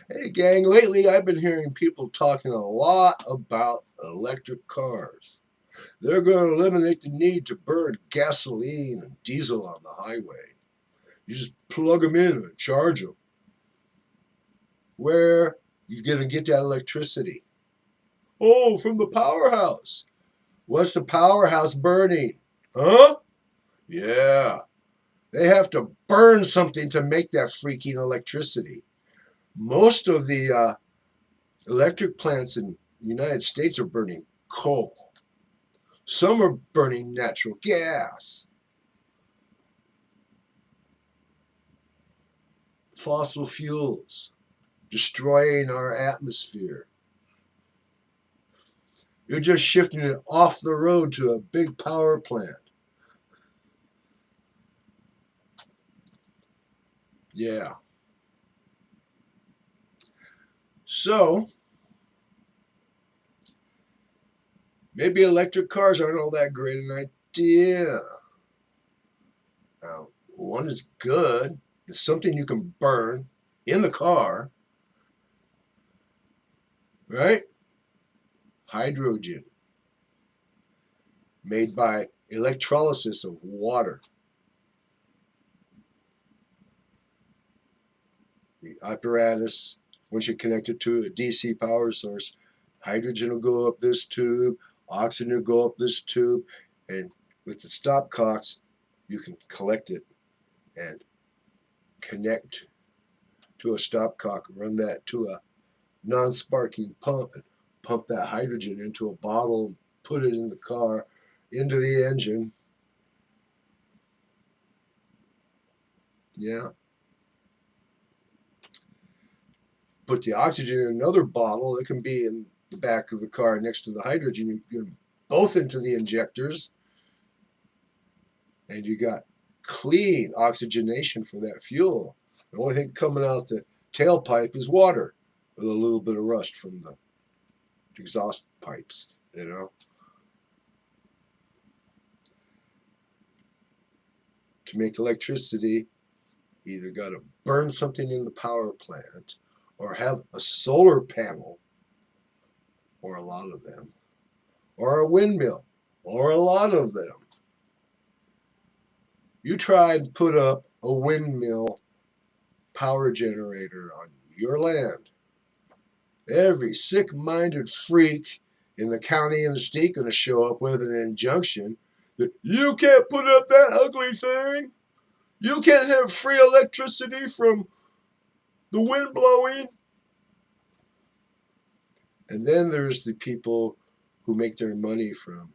Hey gang, lately I've been hearing people talking a lot about electric cars. They're going to eliminate the need to burn gasoline and diesel on the highway. You just plug them in and charge them. Where you going to get that electricity? Oh, from the powerhouse. What's the powerhouse burning? Huh? Yeah, they have to burn something to make that freaking electricity. Most of the electric plants in the United States are burning coal. Some are burning natural gas, fossil fuels, destroying our atmosphere. You're just shifting it off the road to a big power plant. Yeah. So maybe electric cars aren't all that great an idea. Now, one is good. It's something you can burn in the car, right? Hydrogen, made by electrolysis of water. The apparatus, once you connect it to a DC power source, hydrogen will go up this tube, oxygen will go up this tube, and with the stopcocks, you can collect it and connect to a stopcock, run that to a non-sparking pump, and pump that hydrogen into a bottle, put it in the car, into the engine. Yeah. Put the oxygen in another bottle. It can be in the back of the car next to the hydrogen. You get them both into the injectors, and you got clean oxygenation for that fuel. The only thing coming out the tailpipe is water with a little bit of rust from the exhaust pipes, you know. To make electricity, you either got to burn something in the power plant or have a solar panel, or a lot of them, or a windmill, or a lot of them. You try and put up a windmill power generator on your land. Every sick-minded freak in the county and the state going to show up with an injunction that you can't put up that ugly thing. You can't have free electricity from the wind blowing. And then there's the people who make their money from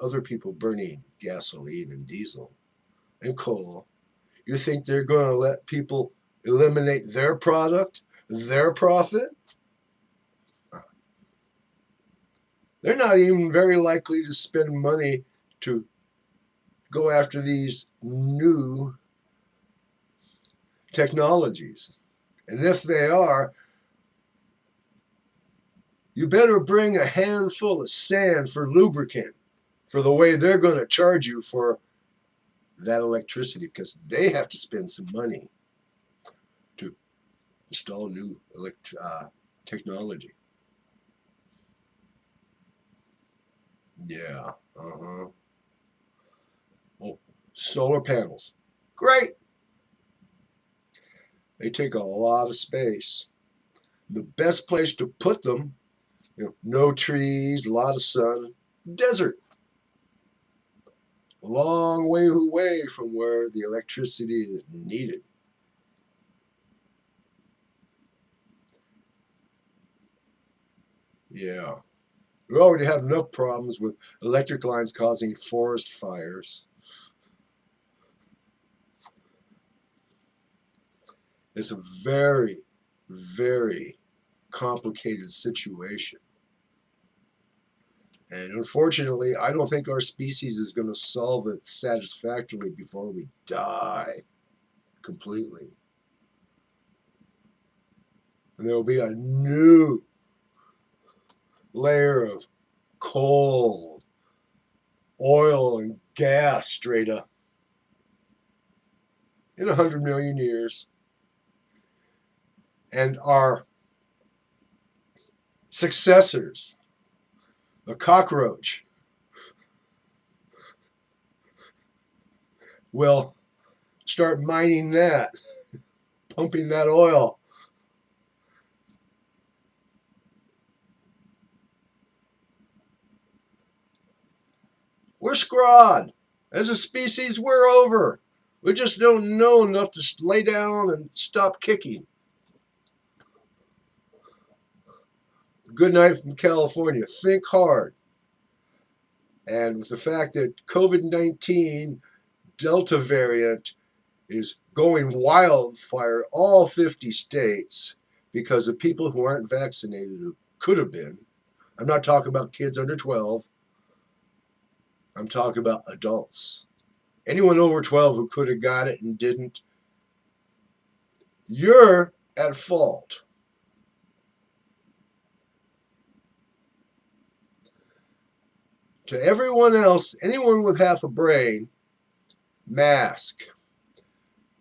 other people burning gasoline and diesel and coal. You think they're going to let people eliminate their product, their profit? They're not even very likely to spend money to go after these new technologies. And if they are, you better bring a handful of sand for lubricant for the way they're going to charge you for that electricity, because they have to spend some money to install new technology. Yeah. Uh-huh. Oh, solar panels. Great. They take a lot of space. The best place to put them, no trees, a lot of sun, desert. A long way away from where the electricity is needed. Yeah. We already have enough problems with electric lines causing forest fires. It's a very, very complicated situation. And unfortunately, I don't think our species is going to solve it satisfactorily before we die completely. And there will be a new layer of coal, oil, and gas straight up in 100 million years. And our successors. The cockroach will start mining that, pumping that oil. We're screwed. As a species, we're over. We just don't know enough to lay down and stop kicking. Good night from California. Think hard. And with the fact that COVID-19 Delta variant is going wildfire all 50 states because of people who aren't vaccinated who could have been. I'm not talking about kids under 12. I'm talking about adults. Anyone over 12 who could have got it and didn't, you're at fault. To everyone else, anyone with half a brain, mask,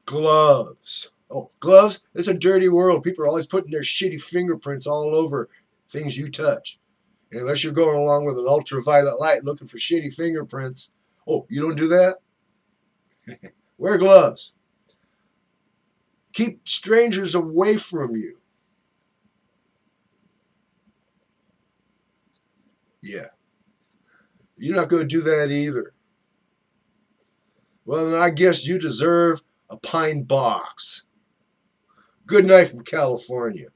gloves. Oh, gloves? It's a dirty world. People are always putting their shitty fingerprints all over things you touch. And unless you're going along with an ultraviolet light looking for shitty fingerprints, oh, you don't do that? Wear gloves. Keep strangers away from you. Yeah. You're not going to do that either. Well, then I guess you deserve a pine box. Good night from California.